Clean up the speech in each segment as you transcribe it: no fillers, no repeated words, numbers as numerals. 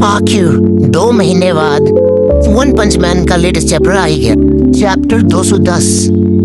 आखिर 2 महीने बाद वन पंच मैन का लेटेस्ट चैप्टर आ ही गया। चैप्टर 210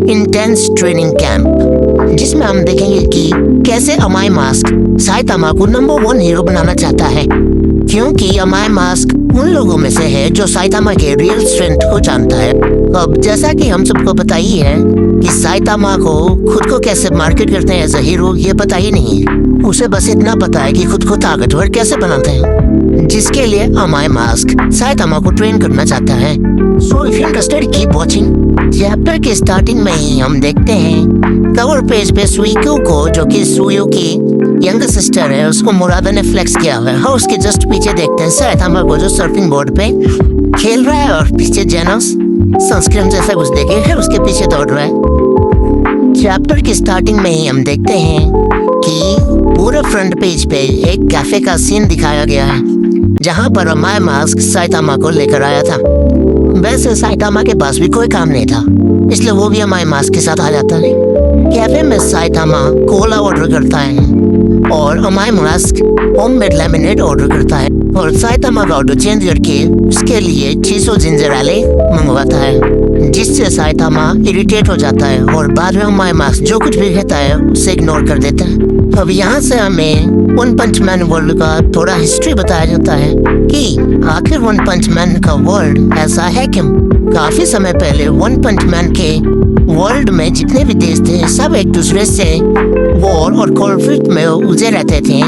इंटेंस ट्रेनिंग कैंप, जिसमें हम देखेंगे कि कैसे अमाई मास्क साइतामा को नंबर 1 हीरो बनाना चाहता है, क्योंकि अमाई मास्क उन लोगों में से है जो साइतामा के रियल स्ट्रेंथ को जानता है। अब जैसा कि हम सबको पता ही है कि साइतामा को खुद को कैसे मार्केट करते हैं एज अ हीरो, ये पता ही नहीं है। उसे बस इतना पता है कि खुद को ताकतवर कैसे बनाते हैं, जिसके लिए अमाई मास्क साइतामा को ट्रेन करना चाहता है। So if you interested keep watching. Chapter के स्टार्टिंग में ही हम देखते हैं कवर पेज पे सुइक्यू को, जो कि सुयू की यंगर सिस्टर है, उसको मुरादा ने फ्लेक्स किया हुआ है। उसके जस्ट पीछे देखते हैं साइतामा को जो सर्फिंग बोर्ड पे खेल रहा है, और पीछे जेनोस सनस्क्रीन जैसा कुछ देखे है उसके पीछे दौड़ रहा है। चैप्टर की स्टार्टिंग में ही हम देखते हैं कि पूरे फ्रंट पेज पे एक कैफे का सीन दिखाया गया है, जहां पर अमाई मास्क साइतामा को लेकर आया था। वैसे साइतामा के पास भी कोई काम नहीं था, इसलिए वो भी अमाई मास्क के साथ आ जाता है। कैफे में साइतामा कोला ऑर्डर करता है और अमाई मास्क होममेड लेमनेड ऑर्डर करता है, और साइतामा का ऑर्डर चेंज करके उसके लिए चीसो जिंजर एले मंगवाता है, जिससे साइतामा इरिटेट हो जाता है और बाद में अमाई मास्क जो कुछ भी कहता है उसे इग्नोर कर देता है। अब यहाँ से हमें वन पंच मैन वर्ल्ड का थोड़ा हिस्ट्री बताया जाता है कि आखिर वन पंच मैन का वर्ल्ड ऐसा है क्यों। काफी समय पहले वन पंच मैन के वर्ल्ड में जितने भी देश थे सब एक दूसरे से वॉर और कॉन्फ्लिक्ट में उलझे रहते थे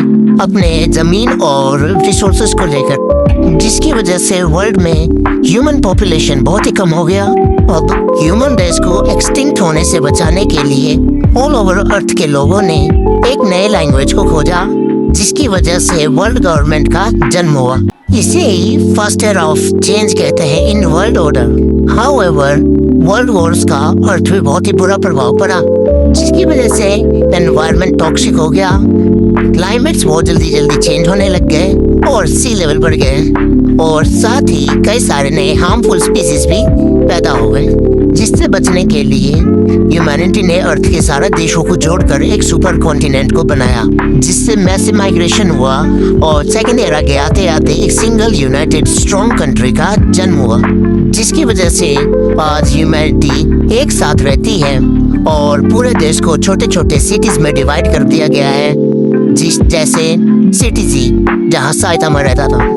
अपने जमीन और रिसोर्सेज को लेकर, जिसकी वजह से वर्ल्ड में ह्यूमन पॉपुलेशन बहुत ही कम हो गया। अब ह्यूमन रेस को एक्सटिंक्ट होने से बचाने के लिए ऑल ओवर अर्थ के लोगों ने एक नए लैंग्वेज को खोजा, जिसकी वजह से वर्ल्ड गवर्नमेंट का जन्म हुआ। इसे ही फर्स्ट ईयर ऑफ चेंज कहते हैं in world order. However world Wars का अर्थ में बहुत ही बुरा प्रभाव पड़ा, जिसकी वजह से एनवायरनमेंट टॉक्सिक हो गया, क्लाइमेट्स बहुत जल्दी चेंज होने लग गए और सी लेवल बढ़ गए, और साथ ही कई सारे नए हार्मफुल स्पीसीज भी पैदा हो गए। जिससे बचने के लिए ह्यूमैनिटी ने अर्थ के सारे देशों को जोड़कर एक सुपर कॉन्टिनेंट को बनाया, जिससे मैसिव माइग्रेशन हुआ और सेकेंड एरा के आते आते एक सिंगल यूनाइटेड स्ट्रॉन्ग कंट्री का जन्म हुआ, जिसकी वजह से आज ह्यूमैनिटी एक साथ रहती है और पूरे देश को छोटे छोटे सिटीज में डिवाइड कर दिया गया है, जिस जैसे सिटी जी जहाँ साइतामा रहता था।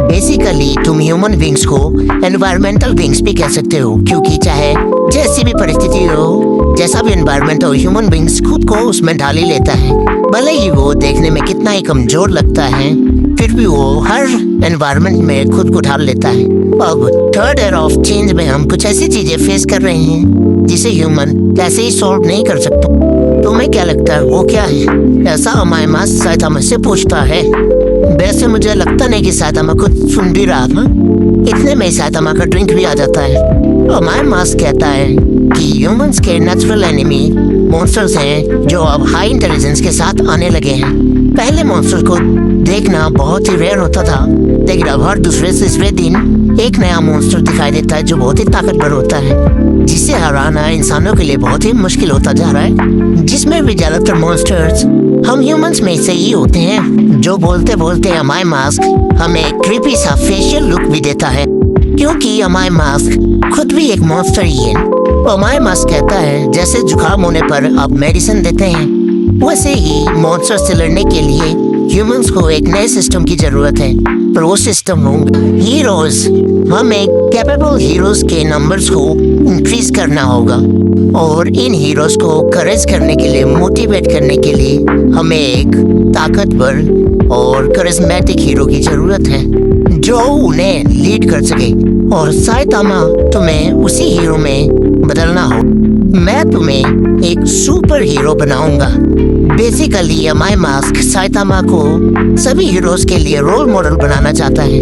बेसिकली तुम ह्यूमन बींग्स को एनवायरमेंटल बींग्स भी कह सकते हो, क्योंकि चाहे जैसी भी परिस्थिति हो, जैसा भी एनवायरमेंट हो, ह्यूमन बींग्स खुद को उसमें ढाल ही लेता है। भले ही वो देखने में कितना ही कमजोर लगता है, फिर भी वो हर एनवायरमेंट में खुद को ढाल लेता है। अब थर्ड ईयर ऑफ चेंज में हम कुछ ऐसी चीजें फेस कर रहे हैं जिसे ह्यूमन कैसे ही सॉल्व नहीं कर सकते। तुम्हें क्या लगता है वो क्या है? ऐसा अमाई मास्क साइतामा से पूछता है। वैसे मुझे लगता नहीं कि साइतामा खुद सुन भी रहा था, इतने में साइतामा का ड्रिंक भी आ जाता है। अमाई मास्क कहता है कि ह्यूमंस के नेचुरल एनिमी मॉन्स्टर्स हैं जो अब हाई इंटेलिजेंस के साथ आने लगे हैं। पहले मॉन्स्टर्स को देखना बहुत ही रेयर होता था, लेकिन अब हर दूसरे तीसरे दिन एक नया मॉन्स्टर दिखाई देता है जो बहुत ही ताकतवर होता है, जिसे हराना इंसानों के लिए बहुत ही मुश्किल होता जा रहा है। जिसमें भी ज्यादातर मॉन्स्टर्स हम ह्यूमंस में से ही होते हैं, जो बोलते बोलते अमाई मास्क हमें क्रीपी सा फेशियल लुक भी देता है, क्योंकि अमाई मास्क खुद भी एक मॉन्स्टर ही है। अमाई मास्क कहता है जैसे जुकाम होने पर आप मेडिसिन देते हैं, वैसे ही मॉन्स्टर से लड़ने के लिए ह्यूमंस को एक नए सिस्टम की जरूरत है, पर वो सिस्टम होंगे हीरोज। हमें कैपेबल हीरोज के नंबर्स को इंक्रीज करना होगा, और इन हीरोज को करेज करने के लिए, मोटिवेट करने के लिए हमें एक ताकतवर और करिश्मेटिक हीरो की जरूरत है जो उन्हें लीड कर सके, और साइतामा तुम्हें उसी हीरो में बदलना हो। मैं तुम्हें एक सुपर हीरो बनाऊंगा। बेसिकली अमाई मास्क साइतामा को सभी हीरोज के लिए रोल मॉडल बनाना चाहता है,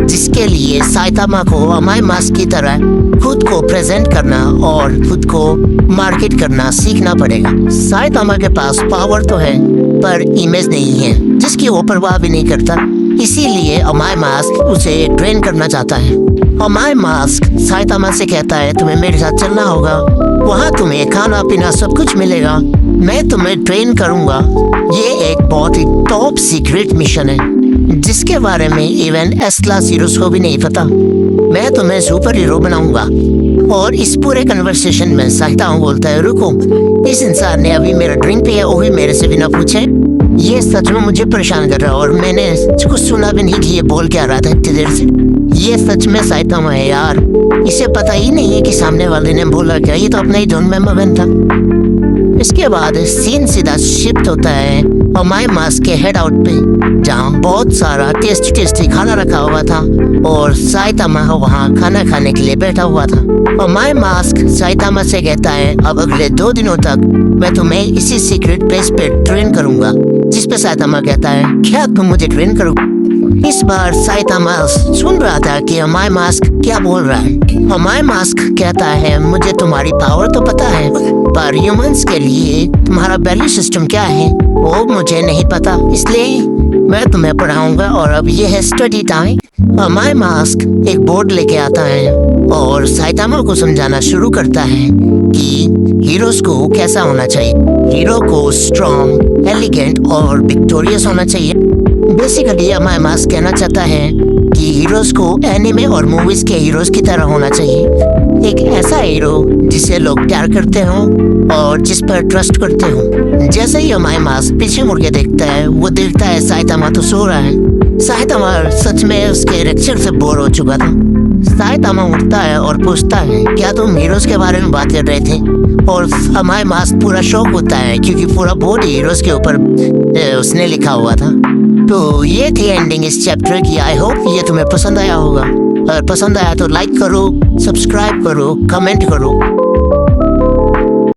जिसके लिए साइतामा को अमाई मास्क की तरह खुद को प्रेजेंट करना और खुद को मार्केट करना सीखना पड़ेगा। साइतामा के पास पावर तो है, पर इमेज नहीं है, जिसकी वो परवाह भी नहीं करता। इसीलिए अमाई मास्क उसे ट्रेन करना चाहता है। अमाई मास्क साइतामा से कहता है तुम्हें मेरे साथ चलना होगा, वहाँ तुम्हें खाना पीना सब कुछ मिलेगा, मैं तुम्हें ट्रेन करूंगा। ये एक बहुत ही टॉप सीक्रेट मिशन है जिसके बारे में इवन एस क्लास हीरोज को भी नहीं पता। मैं तुम्हें सुपर हीरो बनाऊंगा। और इस पूरे कन्वर्सेशन में साहिता बोलता है, रुको, इस इंसान ने अभी मेरा ड्रिंक पिया, वो भी मेरे से बिना पूछे। ये सच में मुझे परेशान कर रहा है और मैंने कुछ सुना भी नहीं कि ये बोल क्या रहा था इतनी देर से। ये सच में साइतामा है यार, इसे पता ही नहीं है कि सामने वाले ने बोला क्या, ये तो अपना ही धुन में मगन था। इसके बाद सीन सीधा शिफ्ट होता है अमाई मास्क के हेड आउट पे, जहाँ बहुत सारा टेस्टी खाना रखा हुआ था और साइतामा वहाँ खाना खाने के लिए बैठा हुआ था। अमाई मास्क साइतामा से कहता है, अब अगले 2 दिनों तक मैं तुम्हें इसी सीक्रेट प्लेस पे ट्रेन करूंगा। जिस पे साइतामा कहता है, क्या तुम मुझे ट्रेन करोगे? इस बार साइतामा सुन रहा था कि अमाई मास्क क्या बोल रहा है। अमाई मास्क कहता है, मुझे तुम्हारी पावर तो पता है, पर ह्यूमंस के लिए तुम्हारा वैल्यू सिस्टम क्या है वो मुझे नहीं पता, इसलिए मैं तुम्हें पढ़ाऊंगा। और अब ये है स्टडी टाइम। अमाई मास्क एक बोर्ड लेके आता है और साइतामा को समझाना शुरू करता है कि हीरोज को कैसा होना चाहिए। हीरो को स्ट्रॉन्ग, एलिगेंट और विक्टोरियस होना चाहिए। बेसिकली अमाई मास्क कहना चाहता है कि हीरोज को एनिमे और मूवीज के हीरोज की तरह होना चाहिए। एक ऐसा हीरो जिसे लोग प्यार करते हों और जिस पर ट्रस्ट करते हों। जैसे ही अमाई मास्क पीछे मुड़ के देखता है, वो देखता है साइतामा तो सो रहा है। साइतामा सच में उसके लेक्चर से बोर हो चुका था। साइतामा उठता है और पूछता है, क्या तुम हीरोज के बारे में बात कर रहे थे? और अमाई मास्क पूरा शौक होता है क्योंकि पूरा बोर्ड हीरोज के ऊपर उसने लिखा हुआ था। तो ये थी एंडिंग इस चैप्टर की। आई होप ये तुम्हें पसंद आया होगा। अगर पसंद आया तो लाइक करो, सब्सक्राइब करो, कमेंट करो।